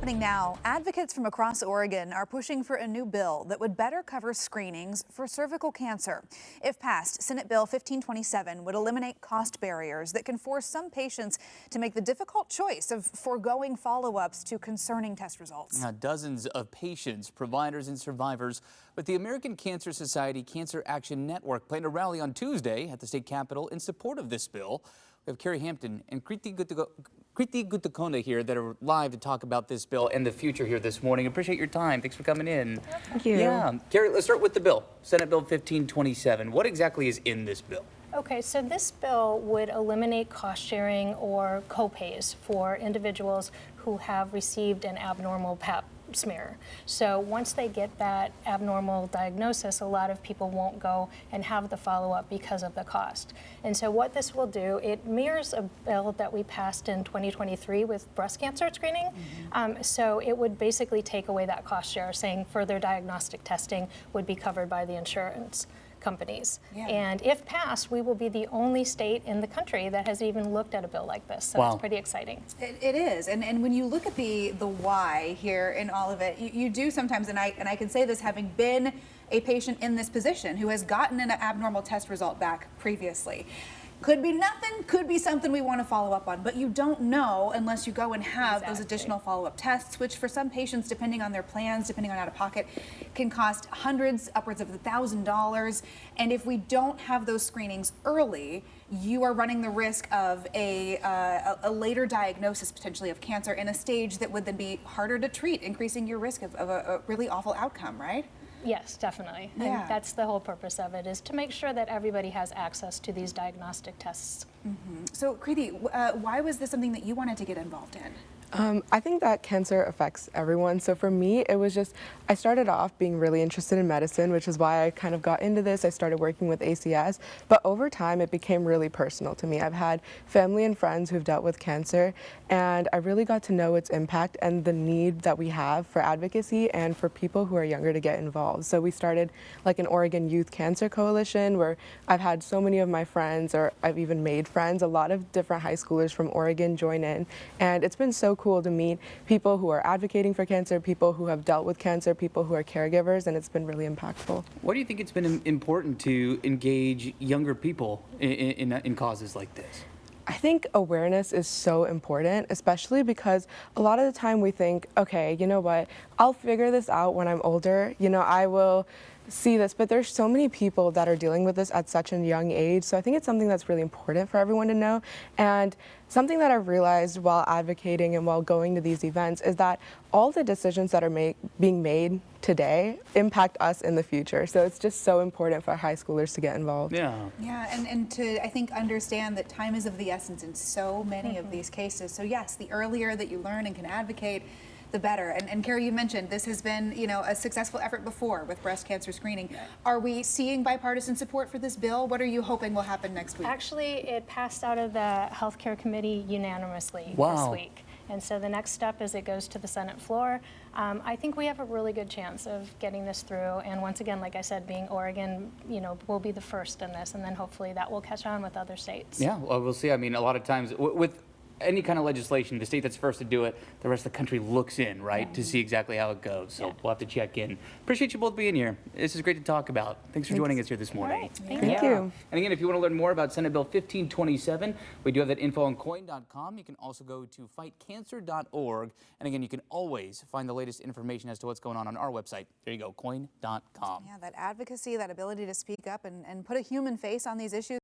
Happening now, advocates from across Oregon are pushing for a new bill that would better cover screenings for cervical cancer. If passed, Senate Bill 1527 would eliminate cost barriers that can force some patients to make the difficult choice of foregoing follow-ups to concerning test results. Now, dozens of patients, providers, and survivors with the American Cancer Society Cancer Action Network plan a rally on Tuesday at the state capitol in support of this bill. We have Carrie Hampton and Kriti Gutakonda here that are live to talk about this bill and the future here this morning. Appreciate your time. Thanks for coming in. Thank you. Yeah, Carrie, let's start with the bill. Senate Bill 1527. What exactly is in this bill? Okay, so this bill would eliminate cost sharing or co-pays for individuals who have received an abnormal Pap smear. So once they get that abnormal diagnosis, a lot of people won't go and have the follow-up because of the cost. And so what this will do, it mirrors a bill that we passed in 2023 with breast cancer screening. So it would basically take away that cost share, saying further diagnostic testing would be covered by the insurance companies. Yeah. And if passed, we will be the only state in the country that has even looked at a bill like this. So wow. It's pretty exciting. It is. And when you look at the why here in all of it, you do sometimes, and I can say this having been a patient in this position who has gotten an abnormal test result back previously. Could be nothing, could be something we want to follow up on, but you don't know unless you go and have those additional follow-up tests, which for some patients, depending on their plans, depending on out of pocket, can cost hundreds, upwards of $1,000. And if we don't have those screenings early, you are running the risk of a later diagnosis potentially of cancer in a stage that would then be harder to treat, increasing your risk of a really awful outcome, right? Yes, definitely. Yeah. And that's the whole purpose of it, is to make sure that everybody has access to these diagnostic tests. So, Kriti, why was this something that you wanted to get involved in? I think that cancer affects everyone. So for me, it was just, I started off being really interested in medicine, which is why I kind of got into this. I started working with ACS, but over time it became really personal to me. I've had family and friends who've dealt with cancer, and I really got to know its impact and the need that we have for advocacy and for people who are younger to get involved. So we started like an Oregon Youth Cancer Coalition, where I've had so many of my friends, or I've even made friends, a lot of different high schoolers from Oregon join in, and it's been so cool to meet people who are advocating for cancer, people who have dealt with cancer, people who are caregivers, and it's been really impactful. Why do you think it's been important to engage younger people in causes like this? I think awareness is so important, especially because a lot of the time we think, okay, you know what, I'll figure this out when I'm older, you know, I will see this, but there's so many people that are dealing with this at such a young age. So I think it's something that's really important for everyone to know. And something that I've realized while advocating and while going to these events is that all the decisions that are being made today impact us in the future. So it's just so important for high schoolers to get involved. Yeah, and to, I think, understand that time is of the essence in so many of these cases. So yes, the earlier that you learn and can advocate, the better. And Carrie, you mentioned this has been, you know, a successful effort before with breast cancer screening. Are we seeing bipartisan support for this bill? What are you hoping will happen next week? Actually, it passed out of the Healthcare Committee unanimously this week. And so the next step is it goes to the Senate floor. I think we have a really good chance of getting this through. And once again, like I said, being Oregon, you know, will be the first in this, and then hopefully that will catch on with other states. Yeah, well, we'll see. I mean, a lot of times with any kind of legislation, the state that's first to do it, the rest of the country looks in, right, to see exactly how it goes. So we'll have to check in. Appreciate you both being here. This is great to talk about. Thanks for joining us here this morning. All right. Thank you. And again, if you want to learn more about Senate Bill 1527, we do have that info on coin.com. You can also go to fightcancer.org. And again, you can always find the latest information as to what's going on our website. There you go, coin.com. Yeah, that advocacy, that ability to speak up and put a human face on these issues.